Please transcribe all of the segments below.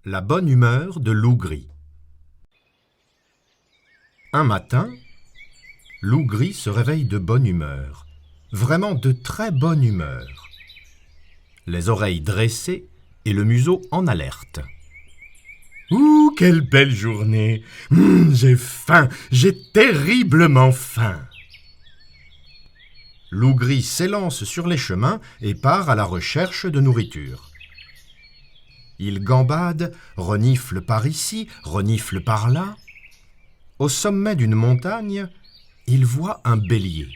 La bonne humeur de Loup-Gris. Un matin, Loup-Gris se réveille de bonne humeur, vraiment de très bonne humeur. Les oreilles dressées et le museau en alerte. Ouh, quelle belle journée! J'ai faim, j'ai terriblement faim! Loup-Gris s'élance sur les chemins et part à la recherche de nourriture. Il gambade, renifle par ici, renifle par là. Au sommet d'une montagne, il voit un bélier.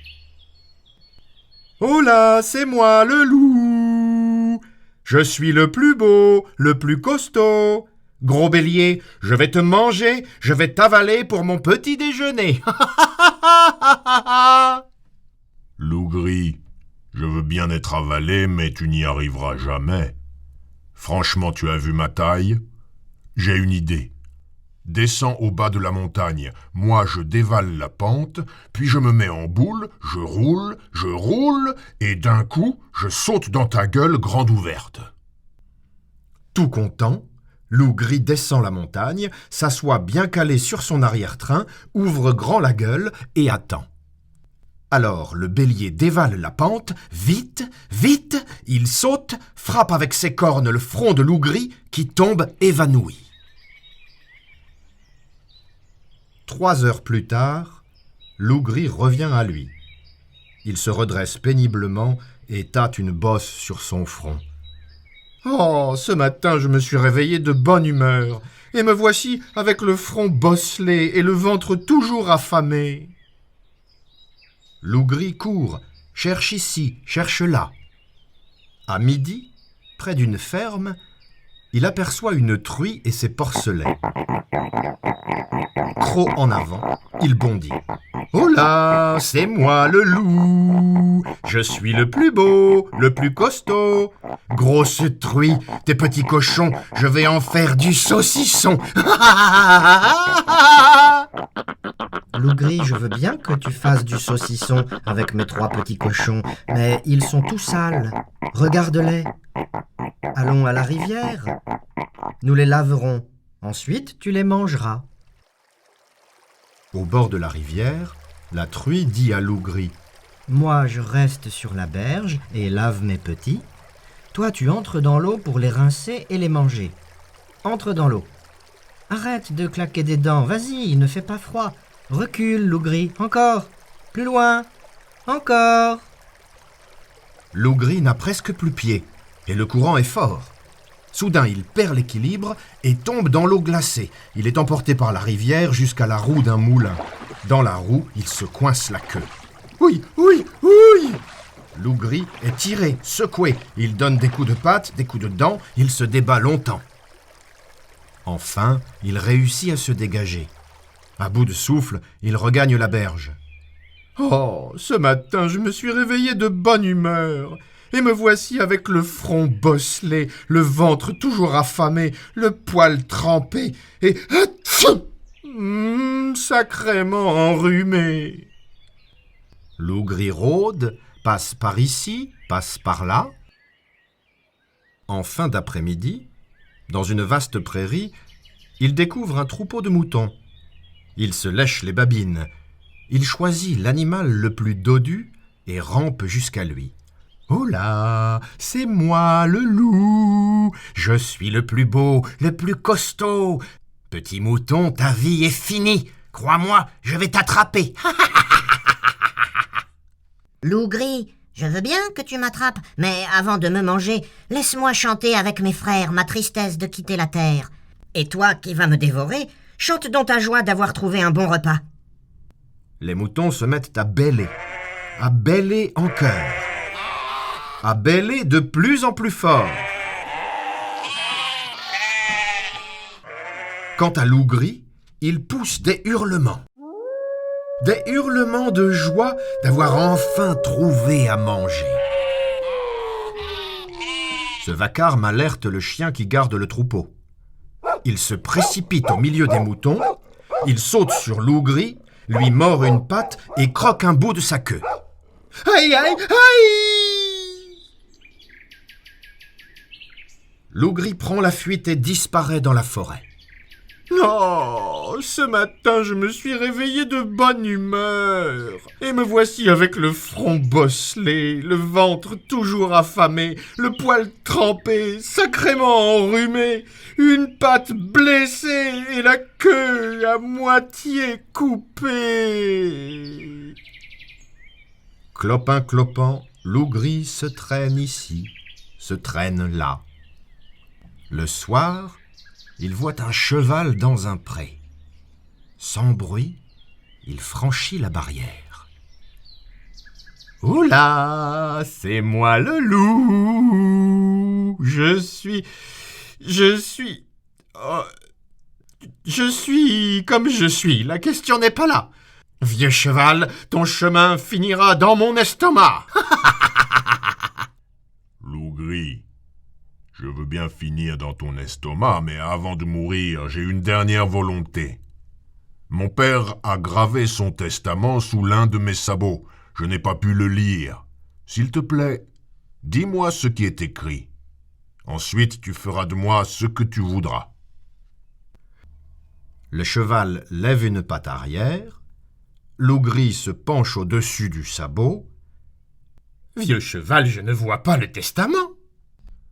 « Oh là, c'est moi, le loup! Je suis le plus beau, le plus costaud. Gros bélier, je vais te manger, je vais t'avaler pour mon petit déjeuner. » Loup-Gris, je veux bien être avalé, mais tu n'y arriveras jamais. Franchement, tu as vu ma taille? J'ai une idée. Descends au bas de la montagne, moi je dévale la pente, puis je me mets en boule, je roule, et d'un coup, je saute dans ta gueule grande ouverte. Tout content, Loup-Gris descend la montagne, s'assoit bien calé sur son arrière-train, ouvre grand la gueule et attend. Alors le bélier dévale la pente, vite, vite, il saute, frappe avec ses cornes le front de Loup-Gris qui tombe évanoui. 3 heures plus tard, Loup-Gris revient à lui. Il se redresse péniblement et tâte une bosse sur son front. « Oh, ce matin je me suis réveillé de bonne humeur, et me voici avec le front bosselé et le ventre toujours affamé. » Loup-Gris court, cherche ici, cherche là. À midi, près d'une ferme, il aperçoit une truie et ses porcelets. Croc en avant, il bondit. « Oh là, c'est moi le loup! Je suis le plus beau, le plus costaud. Grosse truie, tes petits cochons, je vais en faire du saucisson. » Loup-Gris, je veux bien que tu fasses du saucisson avec mes 3 petits cochons, mais ils sont tout sales. Regarde-les. Allons à la rivière. Nous les laverons. Ensuite, tu les mangeras. Au bord de la rivière, la truie dit à Loup-Gris. « Moi, je reste sur la berge et lave mes petits. Toi, tu entres dans l'eau pour les rincer et les manger. Entre dans l'eau. Arrête de claquer des dents. Vas-y, il ne fait pas froid. Recule, Loup-Gris. Encore. Plus loin. Encore. » Loup-Gris n'a presque plus pied, et le courant est fort. Soudain, il perd l'équilibre et tombe dans l'eau glacée. Il est emporté par la rivière jusqu'à la roue d'un moulin. Dans la roue, il se coince la queue. « Oui, oui, oui !» Loup-Gris est tiré, secoué. Il donne des coups de patte, des coups de dents. Il se débat longtemps. Enfin, il réussit à se dégager. À bout de souffle, il regagne la berge. « Oh, ce matin, je me suis réveillé de bonne humeur. Et me voici avec le front bosselé, le ventre toujours affamé, le poil trempé et sacrément enrhumé. » Loup-Gris rôde, passe par ici, passe par là. En fin d'après-midi, dans une vaste prairie, il découvre un troupeau de moutons. Il se lèche les babines. Il choisit l'animal le plus dodu et rampe jusqu'à lui. « Oh là, c'est moi le loup, je suis le plus beau, le plus costaud. Petit mouton, ta vie est finie, crois-moi, je vais t'attraper. » Loup-Gris, je veux bien que tu m'attrapes, mais avant de me manger, laisse-moi chanter avec mes frères ma tristesse de quitter la terre. Et toi qui vas me dévorer, chante donc ta joie d'avoir trouvé un bon repas. Les moutons se mettent à bêler en chœur, à bêler de plus en plus fort. Quant à Loup-Gris, il pousse des hurlements de joie d'avoir enfin trouvé à manger. Ce vacarme alerte le chien qui garde le troupeau. Il se précipite au milieu des moutons, il saute sur Loup-Gris, lui mord une patte et croque un bout de sa queue. Aïe, aïe, aïe! Lougri prend la fuite et disparaît dans la forêt. Oh, ce matin, je me suis réveillé de bonne humeur. Et me voici avec le front bosselé, le ventre toujours affamé, le poil trempé, sacrément enrhumé, une patte blessée et la queue à moitié coupée. Clopin-clopant, Lougri se traîne ici, se traîne là. Le soir, il voit un cheval dans un pré. Sans bruit, il franchit la barrière. « Oula, c'est moi le loup. Je suis comme je suis. La question n'est pas là. Vieux cheval, ton chemin finira dans mon estomac. » Lougri, je veux bien finir dans ton estomac, mais avant de mourir, j'ai une dernière volonté. Mon père a gravé son testament sous l'un de mes sabots. Je n'ai pas pu le lire. S'il te plaît, dis-moi ce qui est écrit. Ensuite, tu feras de moi ce que tu voudras. Le cheval lève une patte arrière. Lougri se penche au-dessus du sabot. « Vieux cheval, je ne vois pas le testament. »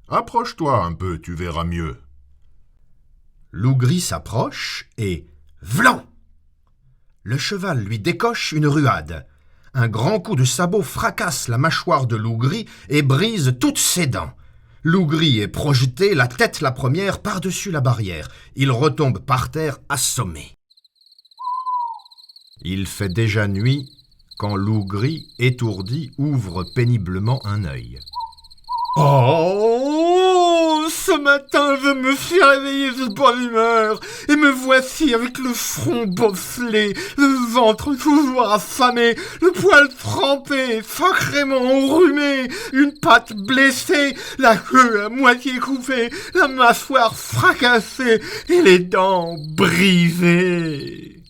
Approche-toi un peu, tu verras mieux. Lougri s'approche et vlan! Le cheval lui décoche une ruade. Un grand coup de sabot fracasse la mâchoire de Lougri et brise toutes ses dents. Lougri est projeté, la tête la première, par-dessus la barrière. Il retombe par terre assommé. Il fait déjà nuit quand Lougri, étourdi, ouvre péniblement un œil. Oh, ce matin, je me suis réveillé de bonne humeur et me voici avec le front bosselé, le ventre toujours affamé, le poil trempé, sacrément enrhumé, une patte blessée, la queue à moitié coupée, la mâchoire fracassée et les dents brisées.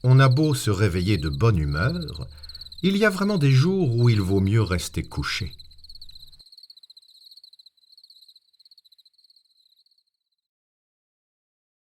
On a beau se réveiller de bonne humeur, il y a vraiment des jours où il vaut mieux rester couché.